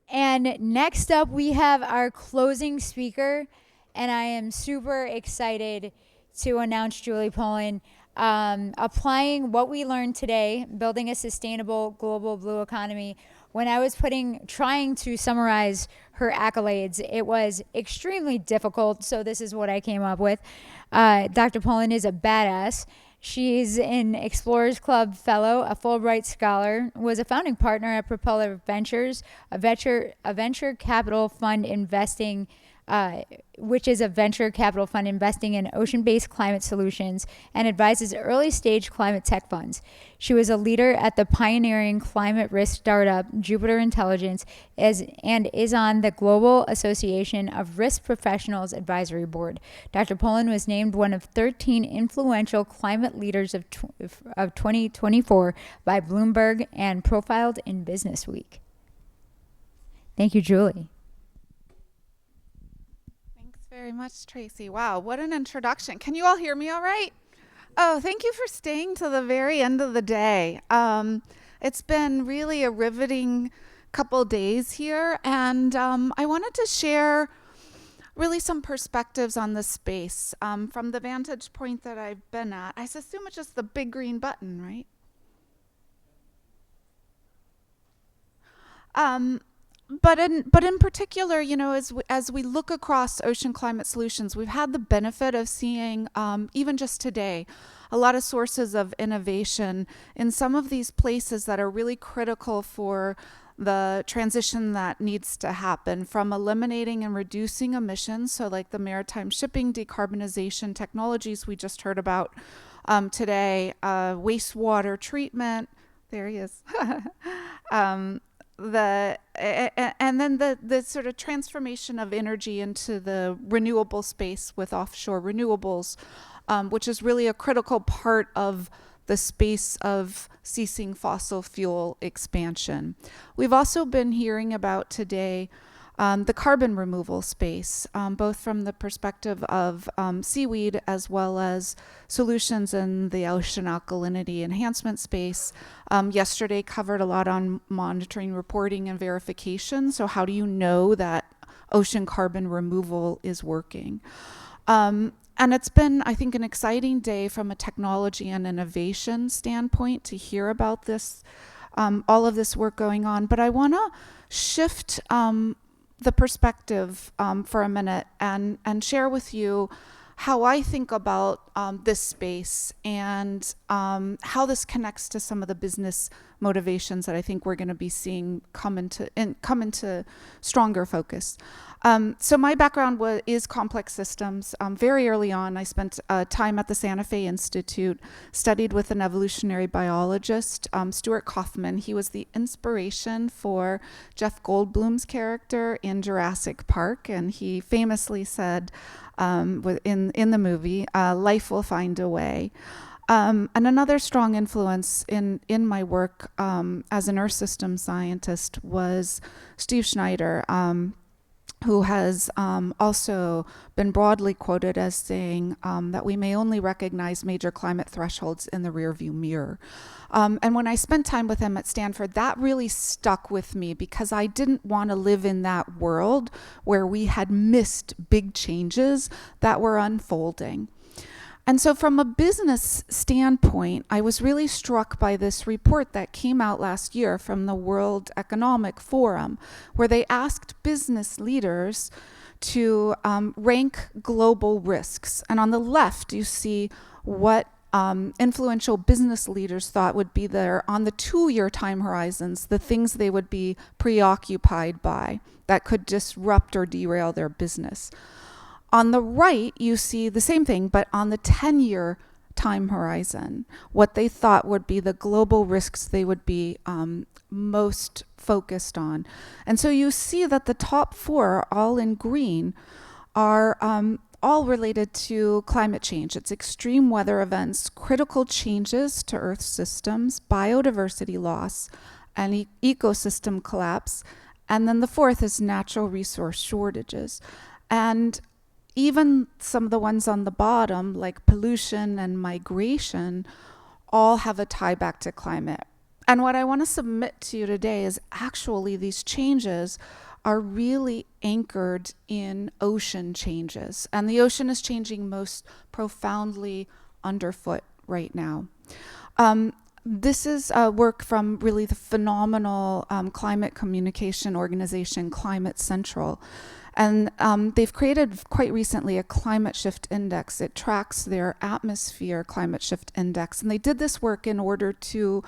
And next up, we have our closing speaker, and I am super excited to announce Julie Pullen. Applying what we learned today, building a sustainable global blue economy. When I was trying to summarize her accolades, it was extremely difficult. So this is what I came up with. Dr. Pullen is a badass. She's an Explorers Club Fellow, a Fulbright Scholar, was a founding partner at Propeller Ventures, a venture capital fund investing, which is a venture capital fund investing in ocean-based climate solutions and advises early-stage climate tech funds. She was a leader at the pioneering climate risk startup Jupiter Intelligence and is on the Global Association of Risk Professionals Advisory Board. Dr. Pullen was named one of 13 influential climate leaders of 2024 by Bloomberg and profiled in Business Week. Thank you, Julie. Thanks very much, Tracy. Wow, what an introduction. Can you all hear me all right? Oh, thank you for staying to the very end of the day. It's been really a riveting couple days here, and I wanted to share really some perspectives on the space from the vantage point that I've been at. I assume it's just the big green button, right? Um, but in particular, as we look across ocean climate solutions, we've had the benefit of seeing, even just today, a lot of sources of innovation in some of these places that are really critical for the transition that needs to happen, from eliminating and reducing emissions, so like the maritime shipping decarbonization technologies we just heard about today, wastewater treatment. There he is. um, and then the sort of transformation of energy into the renewable space with offshore renewables, which is really a critical part of the space of ceasing fossil fuel expansion. We've also been hearing about today the carbon removal space, both from the perspective of seaweed as well as solutions in the ocean alkalinity enhancement space. Yesterday covered a lot on monitoring, reporting, and verification. So how do you know that ocean carbon removal is working? And it's been, I think, an exciting day from a technology and innovation standpoint to hear about this, all of this work going on. But I want to shift the perspective for a minute and share with you how I think about this space and how this connects to some of the business motivations that I think we're going to be seeing come into stronger focus. So my background is complex systems. Very early on, I spent time at the Santa Fe Institute, studied with an evolutionary biologist, Stuart Kauffman. He was the inspiration for Jeff Goldblum's character in Jurassic Park, and he famously said in the movie, "Life will find a way." And another strong influence in my work as an Earth system scientist was Steve Schneider, who has also been broadly quoted as saying that we may only recognize major climate thresholds in the rearview mirror. And when I spent time with him at Stanford, that really stuck with me because I didn't want to live in that world where we had missed big changes that were unfolding. And so, from a business standpoint, I was really struck by this report that came out last year from the World Economic Forum, where they asked business leaders to rank global risks. And on the left, you see what influential business leaders thought would be there on the 2-year time horizons, the things they would be preoccupied by that could disrupt or derail their business. On the right, you see the same thing, but on the 10-year time horizon, what they thought would be the global risks they would be most focused on. And so you see that the top 4, all in green, are all related to climate change. It's extreme weather events, critical changes to Earth systems, biodiversity loss, and ecosystem collapse. And then the 4th is natural resource shortages. And even some of the ones on the bottom, like pollution and migration, all have a tie back to climate. And what I want to submit to you today is actually these changes are really anchored in ocean changes. And the ocean is changing most profoundly underfoot right now. This is work from really the phenomenal climate communication organization, Climate Central. And they've created quite recently a climate shift index. It tracks their atmosphere climate shift index. And they did this work in order to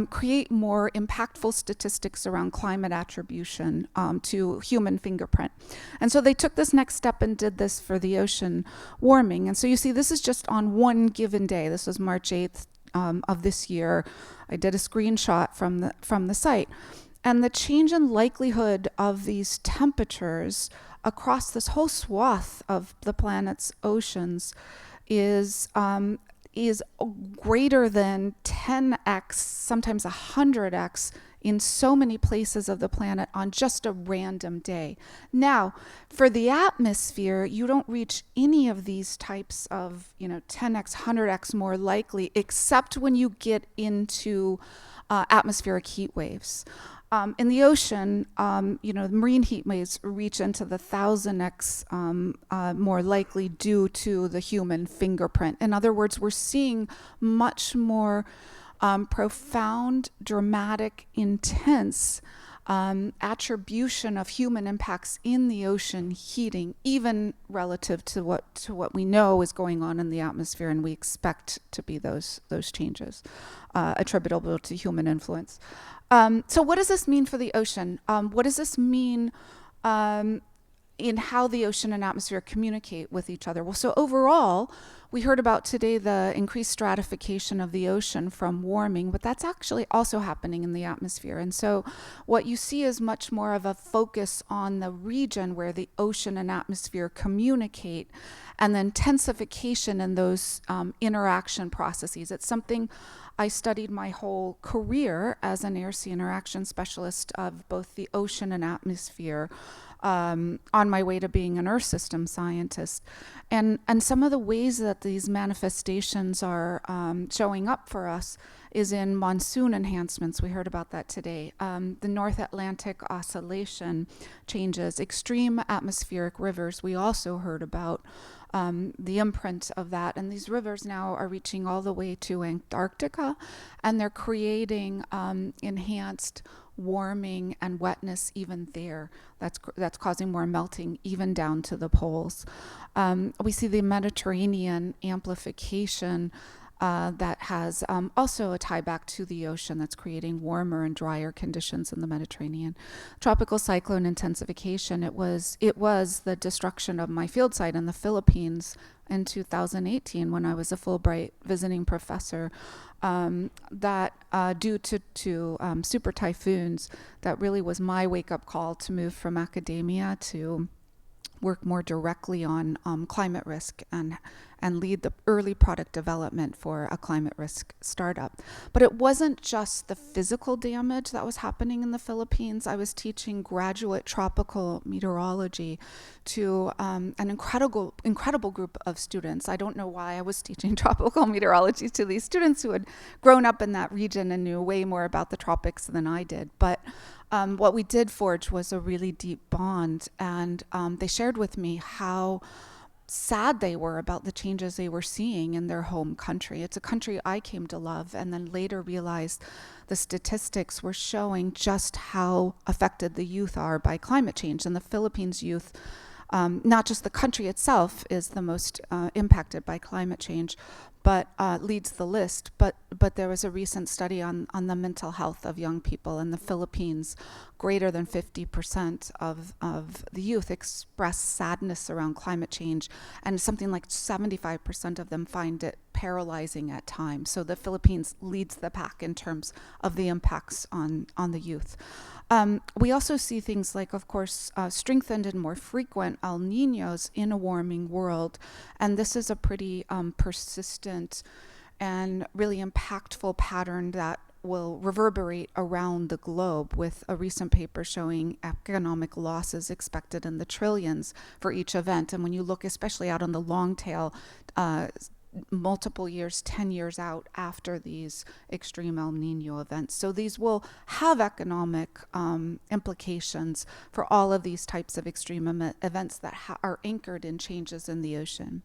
create more impactful statistics around climate attribution to human fingerprint. And so they took this next step and did this for the ocean warming. And so you see, this is just on one given day. This was March 8th of this year. I did a screenshot from the site. And the change in likelihood of these temperatures across this whole swath of the planet's oceans is greater than 10x, sometimes 100x in so many places of the planet on just a random day. Now, for the atmosphere, you don't reach any of these types of, 10x, 100x more likely, except when you get into atmospheric heat waves. In the ocean, the marine heat waves reach into the 1000x more likely due to the human fingerprint. In other words, we're seeing much more profound, dramatic, intense attribution of human impacts in the ocean heating, even relative to what we know is going on in the atmosphere, and we expect to be those changes attributable to human influence. So what does this mean for the ocean? What does this mean in how the ocean and atmosphere communicate with each other? Well, so overall, we heard about today the increased stratification of the ocean from warming, but that's actually also happening in the atmosphere. And so what you see is much more of a focus on the region where the ocean and atmosphere communicate, and then intensification in those interaction processes. It's something I studied my whole career as an air-sea interaction specialist of both the ocean and atmosphere, on my way to being an Earth system scientist. And some of the ways that these manifestations are showing up for us is in monsoon enhancements. We heard about that today. The North Atlantic Oscillation changes, extreme atmospheric rivers. We also heard about the imprint of that. And these rivers now are reaching all the way to Antarctica, and they're creating enhanced warming and wetness even there. That's causing more melting even down to the poles. We see the Mediterranean amplification that has also a tie back to the ocean that's creating warmer and drier conditions in the Mediterranean. Tropical cyclone intensification, it was the destruction of my field site in the Philippines in 2018 when I was a Fulbright visiting professor, that due to super typhoons, that really was my wake-up call to move from academia to work more directly on climate risk and lead the early product development for a climate risk startup. But it wasn't just the physical damage that was happening in the Philippines. I was teaching graduate tropical meteorology to an incredible group of students. I don't know why I was teaching tropical meteorology to these students who had grown up in that region and knew way more about the tropics than I did. But what we did forge was a really deep bond, and they shared with me how sad they were about the changes they were seeing in their home country. It's a country I came to love, and then later realized the statistics were showing just how affected the youth are by climate change. And the Philippines youth, not just the country itself is the most impacted by climate change, but leads the list. But there was a recent study on the mental health of young people in the Philippines. Greater than 50% of the youth express sadness around climate change, and something like 75% of them find it paralyzing at times. So the Philippines leads the pack in terms of the impacts on the youth. We also see things like, of course, strengthened and more frequent El Niños in a warming world. And this is a pretty persistent and really impactful pattern that will reverberate around the globe, with a recent paper showing economic losses expected in the trillions for each event. And when you look especially out on the long tail, multiple years, 10 years out after these extreme El Nino events. So these will have economic implications for all of these types of extreme events that are anchored in changes in the ocean.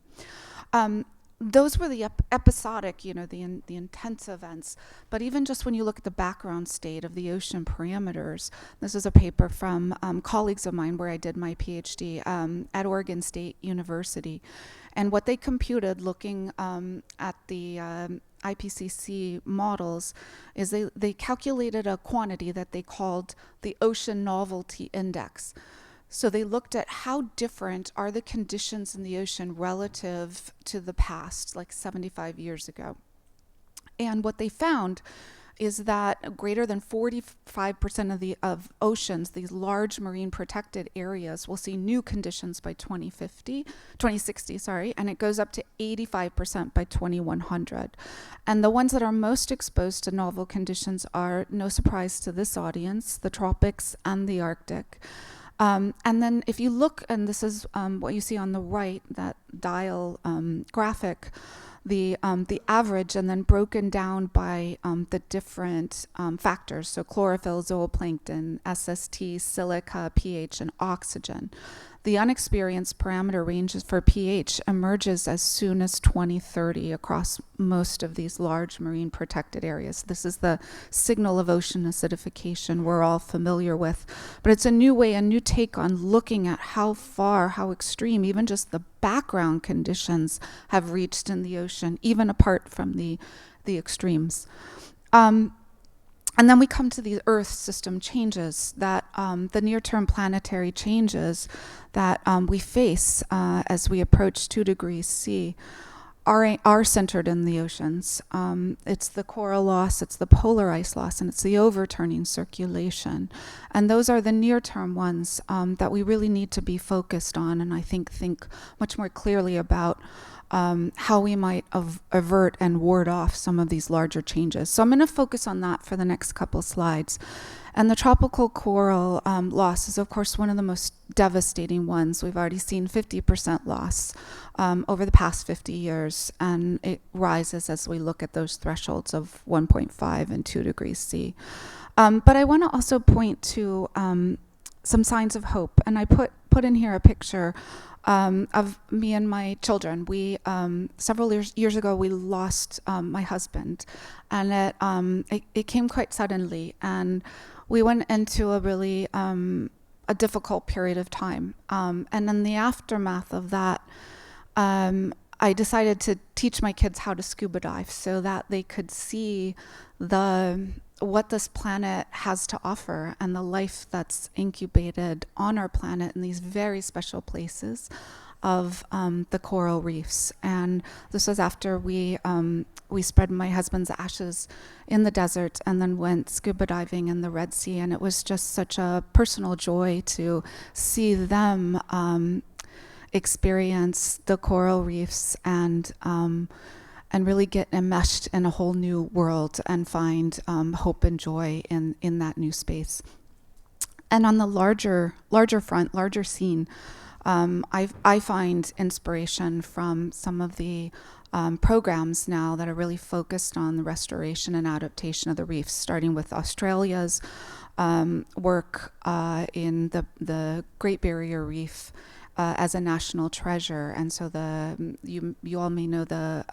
Um, those were the episodic, the intense events. But even just when you look at the background state of the ocean parameters, this is a paper from colleagues of mine where I did my PhD at Oregon State University. And what they computed looking at the IPCC models is they calculated a quantity that they called the Ocean Novelty Index. So they looked at how different are the conditions in the ocean relative to the past, like 75 years ago. And what they found is that greater than 45% of oceans, these large marine protected areas, will see new conditions by 2060, and it goes up to 85% by 2100. And the ones that are most exposed to novel conditions are, no surprise to this audience, the tropics and the Arctic. And then if you look, and this is what you see on the right, that dial graphic, the average, and then broken down by the different factors, so chlorophyll, zooplankton, SST, silica, pH, and oxygen. The unexperienced parameter ranges for pH emerges as soon as 2030 across most of these large marine protected areas. This is the signal of ocean acidification we're all familiar with. But it's a new way, a new take on looking at how far, how extreme, even just the background conditions have reached in the ocean, even apart from the extremes. And then we come to the Earth system changes, that the near-term planetary changes that we face as we approach 2 degrees C are centered in the oceans. It's the coral loss, it's the polar ice loss, and it's the overturning circulation. And those are the near-term ones that we really need to be focused on, and I think much more clearly about how we might avert and ward off some of these larger changes. So I'm going to focus on that for the next couple slides. And the tropical coral loss is, of course, one of the most devastating ones. We've already seen 50% loss over the past 50 years, and it rises as we look at those thresholds of 1.5 and 2 degrees C. But I want to also point to some signs of hope, and I put in here a picture of me and my children. We several years ago we lost my husband, and it came quite suddenly, and we went into a really a difficult period of time. And in the aftermath of that, I decided to teach my kids how to scuba dive so that they could see what this planet has to offer and the life that's incubated on our planet in these very special places of the coral reefs. And this was after we spread my husband's ashes in the desert and then went scuba diving in the Red Sea. And it was just such a personal joy to see them experience the coral reefs and really get enmeshed in a whole new world and find hope and joy in that new space. And on the larger front, larger scene, I find inspiration from some of the programs now that are really focused on the restoration and adaptation of the reefs, starting with Australia's work in the Great Barrier Reef as a national treasure. And so you all may know the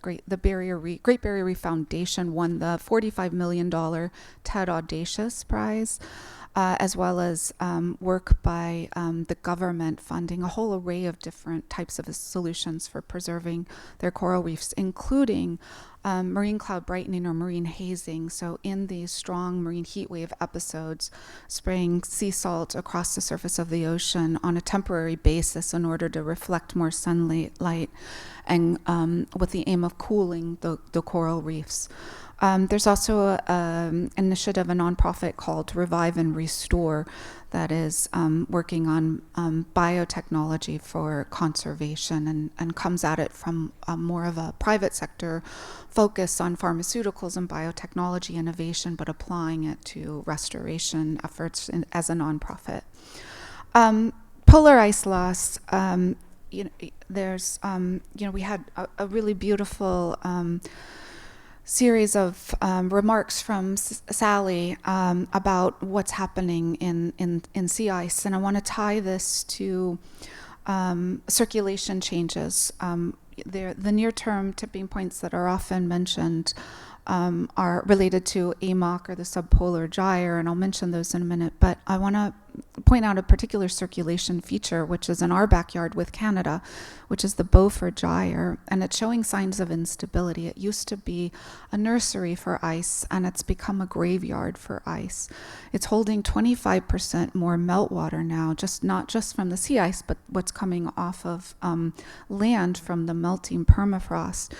Great Barrier Reef Foundation won the $45 million TED Audacious Prize, as well as work by the government funding a whole array of different types of solutions for preserving their coral reefs, including marine cloud brightening or marine hazing. So in these strong marine heat wave episodes, spraying sea salt across the surface of the ocean on a temporary basis in order to reflect more sunlight and with the aim of cooling the coral reefs. There's also an initiative, a nonprofit called Revive and Restore, that is working on biotechnology for conservation and comes at it from more of a private sector focus on pharmaceuticals and biotechnology innovation, but applying it to restoration efforts as a nonprofit. Polar ice loss there's, we had a really beautiful series of remarks from Sally about what's happening in sea ice. And I want to tie this to circulation changes. The near-term tipping points that are often mentioned are related to AMOC, or the subpolar gyre, and I'll mention those in a minute. But I want to point out a particular circulation feature, which is in our backyard with Canada, which is the Beaufort gyre, and it's showing signs of instability. It used to be a nursery for ice, and it's become a graveyard for ice. It's holding 25% more meltwater now, not just from the sea ice, but what's coming off of land from the melting permafrost.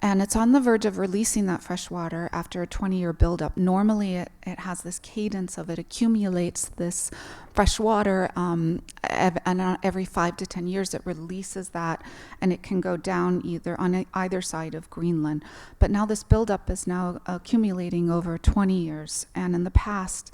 And it's on the verge of releasing that fresh water after a 20-year buildup. Normally, it has this cadence of it accumulates this fresh water, and every 5 to 10 years it releases that, and it can go down on either side of Greenland. But now this buildup is now accumulating over 20 years. And in the past,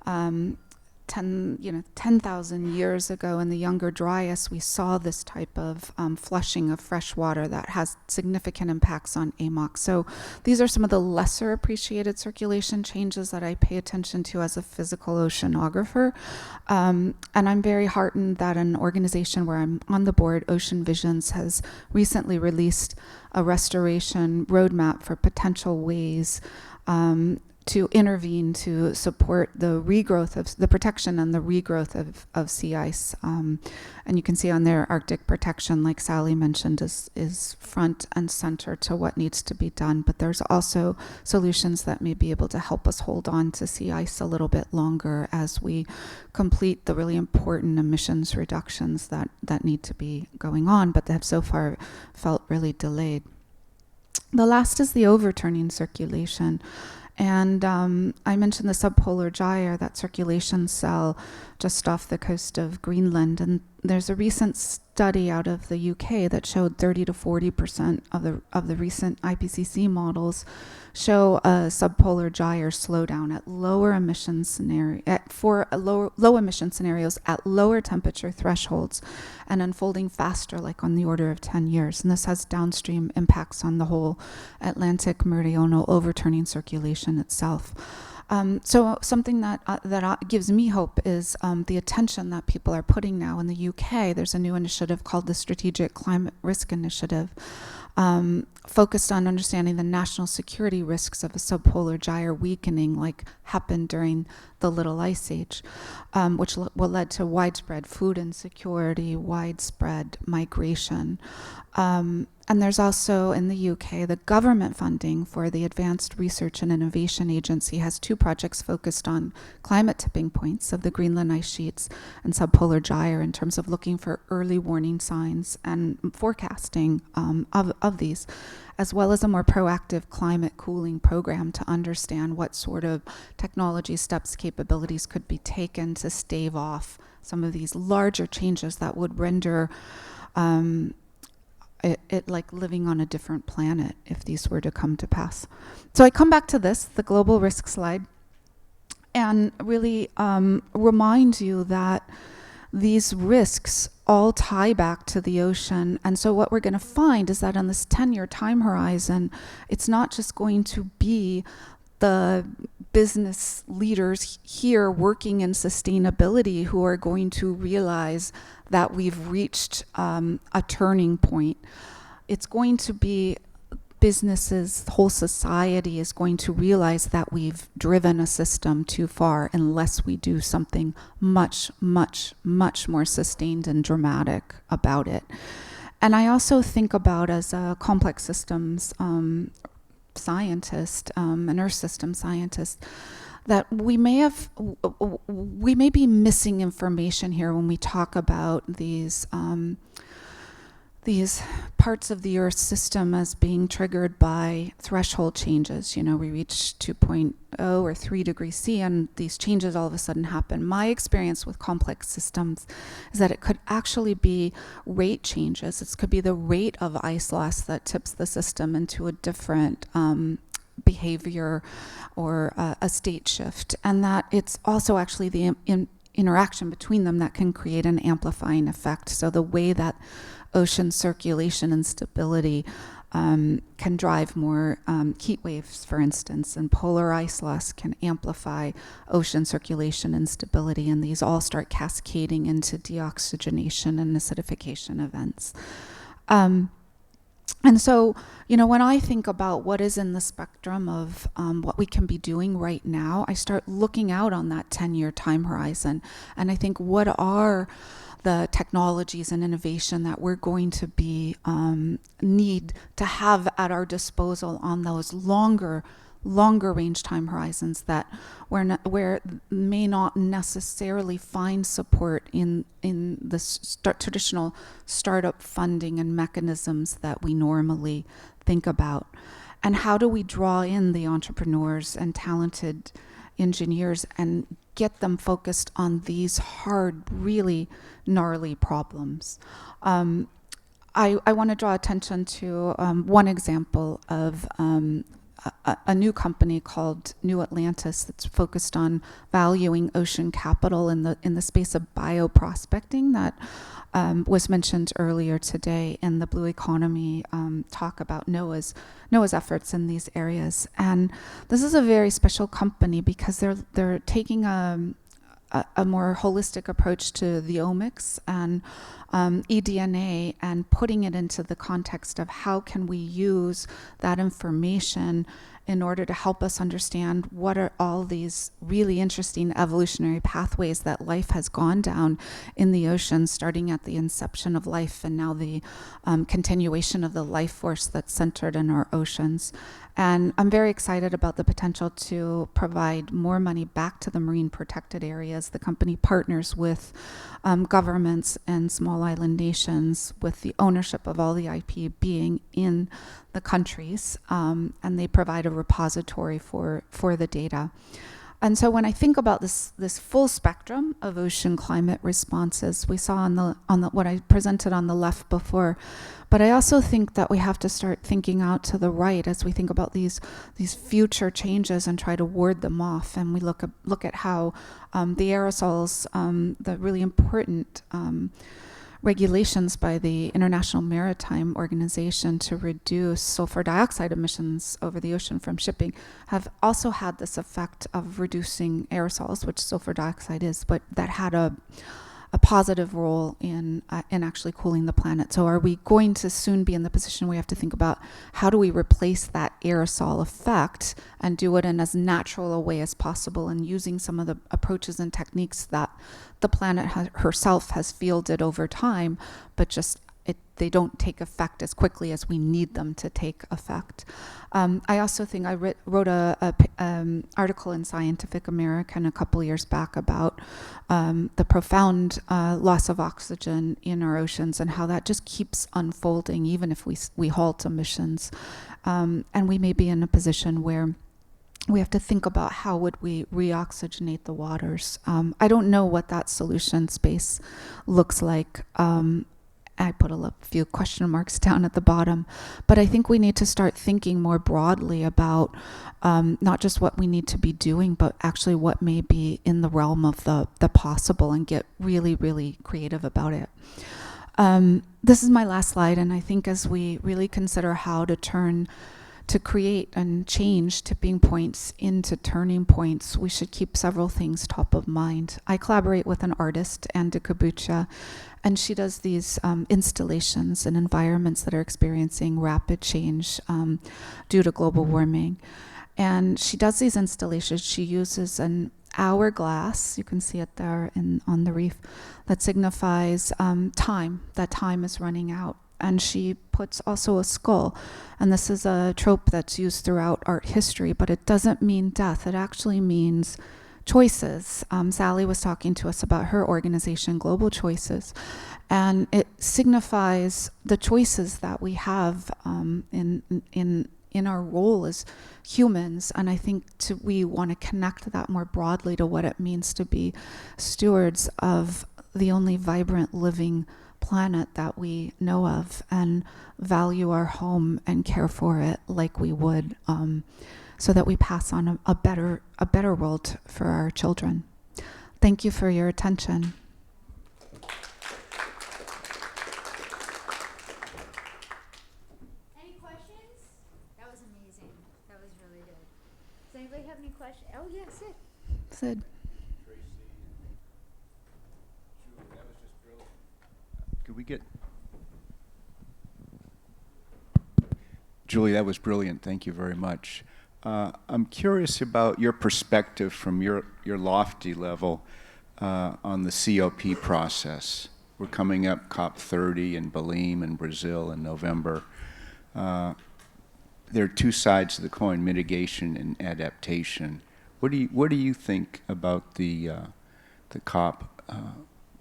10,000 years ago in the Younger Dryas, we saw this type of flushing of fresh water that has significant impacts on AMOC. So these are some of the lesser appreciated circulation changes that I pay attention to as a physical oceanographer. And I'm very heartened that an organization where I'm on the board, Ocean Visions, has recently released a restoration roadmap for potential ways to intervene to support the regrowth of the protection and the regrowth of sea ice. And you can see on there, Arctic protection, like Sally mentioned, is front and center to what needs to be done. But there's also solutions that may be able to help us hold on to sea ice a little bit longer as we complete the really important emissions reductions that need to be going on, but that have so far felt really delayed. The last is the overturning circulation. And I mentioned the subpolar gyre, that circulation cell just off the coast of Greenland. And there's a recent study out of the UK that showed 30 to 40% of the recent IPCC models show a subpolar gyre slowdown at lower emission low emission scenarios at lower temperature thresholds, and unfolding faster, like on the order of 10 years. And this has downstream impacts on the whole Atlantic meridional overturning circulation itself. So something that gives me hope is the attention that people are putting now in the UK. There's a new initiative called the Strategic Climate Risk Initiative, focused on understanding the national security risks of a subpolar gyre weakening, like happened during the Little Ice Age, which led to widespread food insecurity, widespread migration. And there's also in the UK, the government funding for the Advanced Research and Innovation Agency has 2 projects focused on climate tipping points of the Greenland ice sheets and subpolar gyre in terms of looking for early warning signs and forecasting of these, as well as a more proactive climate cooling program to understand what sort of technology steps, capabilities could be taken to stave off some of these larger changes that would render it like living on a different planet if these were to come to pass. So I come back to this, the global risk slide, and really remind you that these risks all tie back to the ocean. And so what we're going to find is that on this 10-year time horizon, it's not just going to be the business leaders here working in sustainability who are going to realize that we've reached a turning point. It's going to be businesses, the whole society is going to realize that we've driven a system too far unless we do something much, much, much more sustained and dramatic about it. And I also think about, as a complex systems scientist, an earth system scientist, that we may be missing information here when we talk about these parts of the Earth system as being triggered by threshold changes. You know, we reach 2.0 or 3 degrees C and these changes all of a sudden happen. My experience with complex systems is that it could actually be rate changes. It could be the rate of ice loss that tips the system into a different behavior or a state shift, and that it's also actually the interaction between them that can create an amplifying effect. So the way that ocean circulation and stability can drive more heat waves, for instance, and polar ice loss can amplify ocean circulation and stability, and these all start cascading into deoxygenation and acidification events. And so, when I think about what is in the spectrum of what we can be doing right now, I start looking out on that 10-year time horizon. And I think, what are the technologies and innovation that we're going to be need to have at our disposal on those longer range time horizons that where may not necessarily find support in the traditional startup funding and mechanisms that we normally think about. And how do we draw in the entrepreneurs and talented engineers and get them focused on these hard, really gnarly problems? I want to draw attention to one example of a new company called New Atlantis that's focused on valuing ocean capital in the space of bioprospecting that was mentioned earlier today in the Blue Economy talk about NOAA's efforts in these areas. And this is a very special company because they're taking a more holistic approach to the omics and eDNA and putting it into the context of how can we use that information in order to help us understand what are all these really interesting evolutionary pathways that life has gone down in the ocean, starting at the inception of life and now the continuation of the life force that's centered in our oceans. And I'm very excited about the potential to provide more money back to the marine protected areas. The company partners with governments and small island nations with the ownership of all the IP being in the countries, and they provide a repository for the data. And so when I think about this full spectrum of ocean climate responses, we saw on the what I presented on the left before, but I also think that we have to start thinking out to the right as we think about these future changes and try to ward them off. And we look at how the aerosols, the really important regulations by the International Maritime Organization to reduce sulfur dioxide emissions over the ocean from shipping have also had this effect of reducing aerosols, which sulfur dioxide is, but that had a positive role in actually cooling the planet. So are we going to soon be in the position we have to think about how do we replace that aerosol effect and do it in as natural a way as possible, and using some of the approaches and techniques that the planet herself has fielded over time, but just they don't take effect as quickly as we need them to take effect. I also think I wrote a article in Scientific American a couple years back about the profound loss of oxygen in our oceans and how that just keeps unfolding even if we halt emissions. And we may be in a position where we have to think about how would we reoxygenate the waters. I don't know what that solution space looks like. I put a few question marks down at the bottom, but I think we need to start thinking more broadly about not just what we need to be doing, but actually what may be in the realm of the possible, and get really, really creative about it. This is my last slide, and I think as we really consider how to create and change tipping points into turning points, we should keep several things top of mind. I collaborate with an artist, Anne de Kabucha, and she does these installations in environments that are experiencing rapid change due to global warming. And she does these installations. She uses an hourglass, you can see it there on the reef, that signifies time, that time is running out. And she puts also a skull. And this is a trope that's used throughout art history, but it doesn't mean death. It actually means choices. Sally was talking to us about her organization, Global Choices, and it signifies the choices that we have in our role as humans. And I think we want to connect that more broadly to what it means to be stewards of the only vibrant living planet that we know of, and value our home and care for it like we would, so that we pass on a better world for our children. Thank you for your attention. Any questions? That was amazing. That was really good. Does anybody have any questions? Oh, yeah, Sid. Sid. Tracy, Julie, that was just brilliant. Could we get Julie, that was brilliant. Thank you very much. I'm curious about your perspective from your lofty level on the COP process. We're coming up COP30 in Belém in Brazil in November. There are two sides to the coin: mitigation and adaptation. What do you think about the COP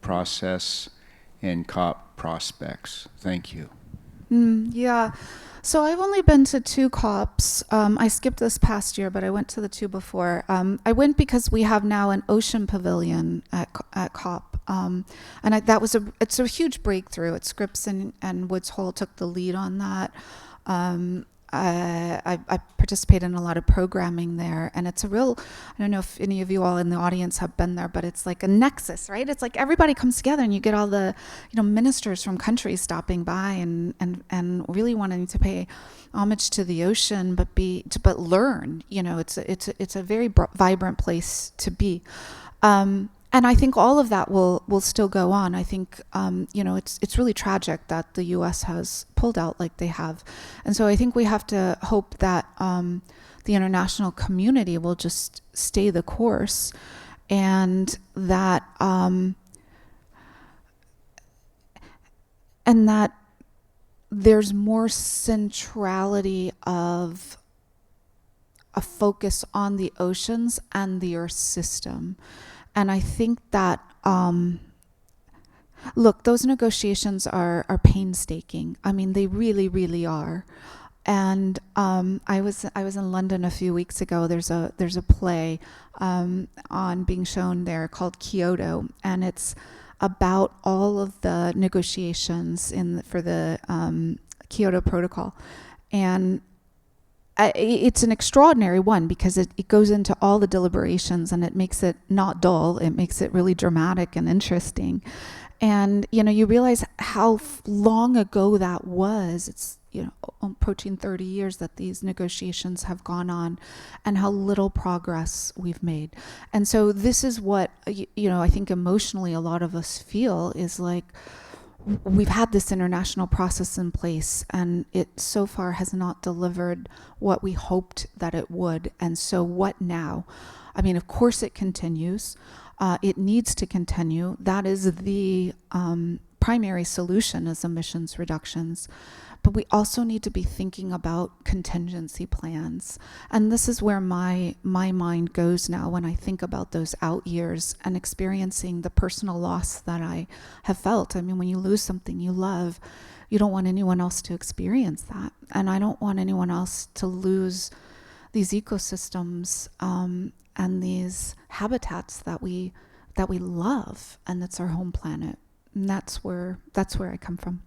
process and COP prospects? Thank you. Yeah. So I've only been to two COPs. I skipped this past year, but I went to the two before. I went because we have now an ocean pavilion at COP. It's a huge breakthrough. It's Scripps and Woods Hole took the lead on that. I participate in a lot of programming there, and it's a real, I don't know if any of you all in the audience have been there, but it's like a nexus, right? It's like everybody comes together and you get all the, ministers from countries stopping by and really wanting to pay homage to the ocean, but learn, it's a very vibrant place to be. And I think all of that will still go on. I think it's really tragic that the U.S. has pulled out like they have, and so I think we have to hope that the international community will just stay the course, and that there's more centrality of a focus on the oceans and the Earth system. And I think that, look, those negotiations are painstaking. I mean, they really, really are. And I was in London a few weeks ago. There's a play on being shown there called Kyoto, and it's about all of the negotiations for the Kyoto Protocol, and it's an extraordinary one because it goes into all the deliberations and it makes it not dull. It makes it really dramatic and interesting. And, you realize how long ago that was. It's, approaching 30 years that these negotiations have gone on and how little progress we've made. And so this is what, I think emotionally a lot of us feel is like, we've had this international process in place and it so far has not delivered what we hoped that it would. And so what now? I mean, of course it continues. It needs to continue. That is the primary solution is emissions reductions. But we also need to be thinking about contingency plans. And this is where my mind goes now when I think about those out years and experiencing the personal loss that I have felt. I mean, when you lose something you love, you don't want anyone else to experience that. And I don't want anyone else to lose these ecosystems and these habitats that we love, and that's our home planet. And that's where I come from.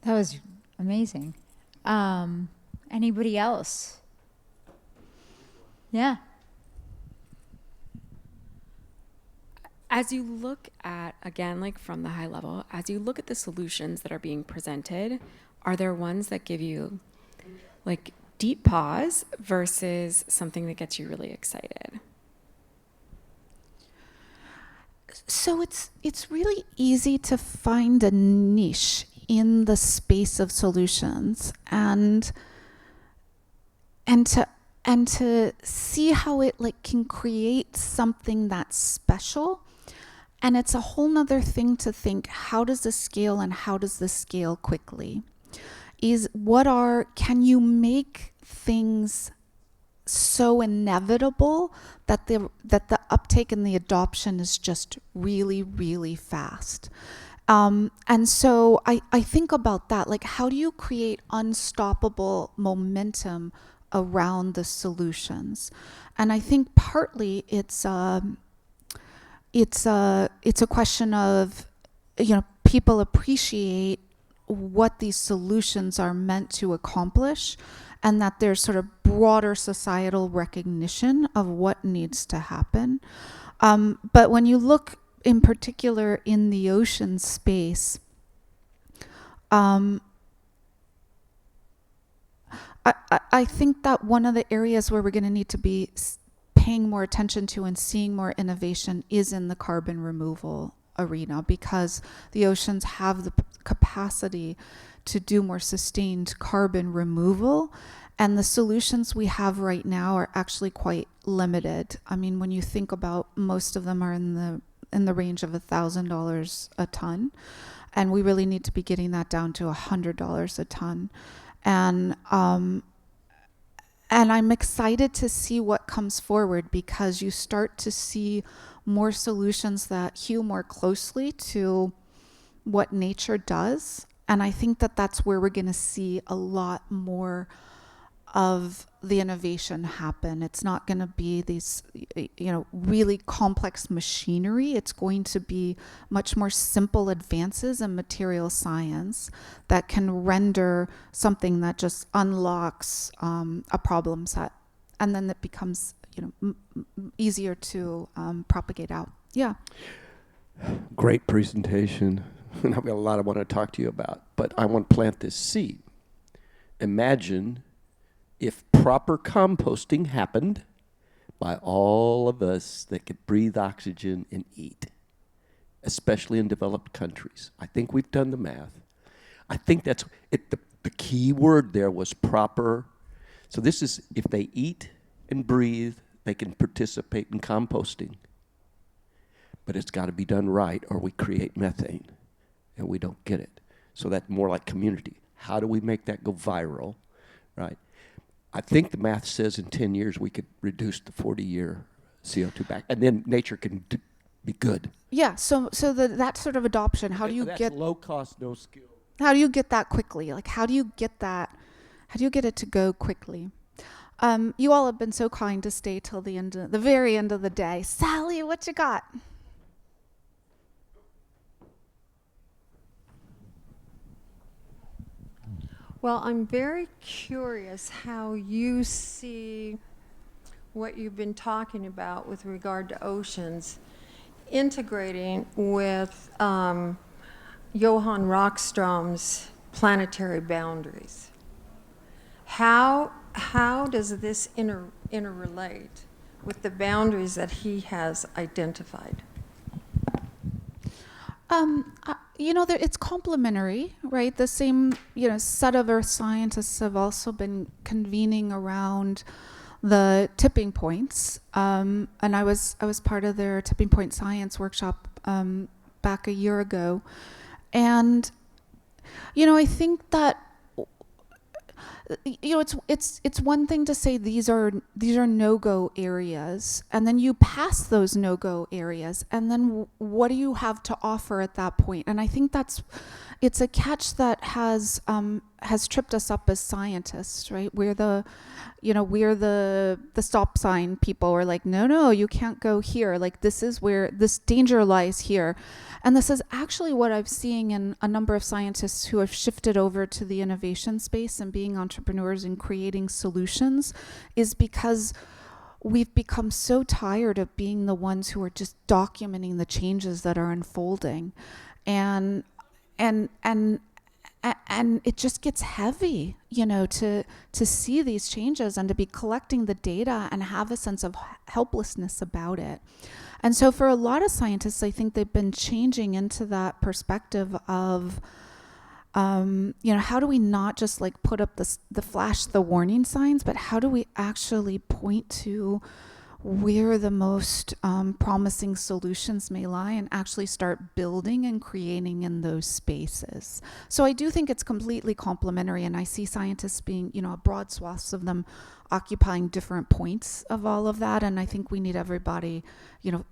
That was amazing. Anybody else? Yeah. As you look at, again, like from the high level, as you look at the solutions that are being presented, are there ones that give you like deep pause versus something that gets you really excited? So it's really easy to find a niche in the space of solutions and to see how it like can create something that's special. And it's a whole nother thing to think, how does this scale and how does this scale quickly? Can you make things so inevitable that the uptake and the adoption is just really, really fast? And so I think about that, like how do you create unstoppable momentum around the solutions? And I think partly it's a question of, people appreciate what these solutions are meant to accomplish and that there's sort of broader societal recognition of what needs to happen. But when you look in particular in the ocean space, I think that one of the areas where we're going to need to be paying more attention to and seeing more innovation is in the carbon removal arena, because the oceans have the capacity to do more sustained carbon removal, and the solutions we have right now are actually quite limited. I mean, when you think about, most of them are in the range of $1,000 a ton, and we really need to be getting that down to $100 a ton. And I'm excited to see what comes forward, because you start to see more solutions that hew more closely to what nature does. And I think that that's where we're going to see a lot more of the innovation happen. It's not going to be these, really complex machinery. It's going to be much more simple advances in material science that can render something that just unlocks a problem set, and then it becomes, easier to propagate out. Yeah. Great presentation. And I've got a lot I want to talk to you about, but I want to plant this seed. Imagine if proper composting happened by all of us that could breathe oxygen and eat, especially in developed countries. I think we've done the math. I think that's it. The key word there was proper. So this is, if they eat and breathe, they can participate in composting. But it's got to be done right, or we create methane, and we don't get it. So that's more like community. How do we make that go viral, right? I think the math says in 10 years we could reduce the 40-year CO2 back, and then nature can be good. Yeah. So that sort of adoption, how do you That's get low cost, no skill. How do you get that quickly? Like, how do you get that? How do you get it to go quickly? You all have been so kind to stay till the very end of the day. Sally, what you got? Well, I'm very curious how you see what you've been talking about with regard to oceans integrating with Johann Rockström's planetary boundaries. How does this interrelate with the boundaries that he has identified? It's complementary, right? The same, set of earth scientists have also been convening around the tipping points. And I was part of their tipping point science workshop back a year ago. And, I think that, it's one thing to say these are no-go areas, and then you pass those no-go areas, and then what do you have to offer at that point? And I think it's a catch that has tripped us up as scientists, right? We're the stop sign people. We're like, no, you can't go here. Like, this is where this danger lies here. And this is actually what I'm seeing in a number of scientists who have shifted over to the innovation space and being entrepreneurs and creating solutions, is because we've become so tired of being the ones who are just documenting the changes that are unfolding. And it just gets heavy, to see these changes and to be collecting the data and have a sense of helplessness about it. And so for a lot of scientists, I think they've been changing into that perspective of, how do we not just like put up the warning signs, but how do we actually point to where the most promising solutions may lie and actually start building and creating in those spaces. So I do think it's completely complementary, and I see scientists being, broad swaths of them occupying different points of all of that. And I think we need everybody,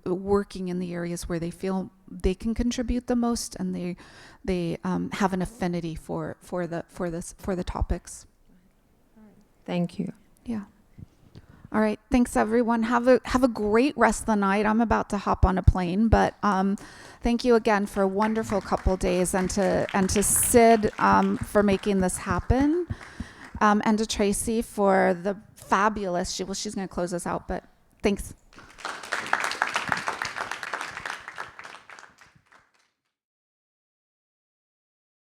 working in the areas where they feel they can contribute the most, and they have an affinity for the topics. Thank you. Yeah. All right. Thanks, everyone. Have a great rest of the night. I'm about to hop on a plane, but thank you again for a wonderful couple days, and to Sid for making this happen. and to Tracy for the fabulous, she's going to close us out, but thanks.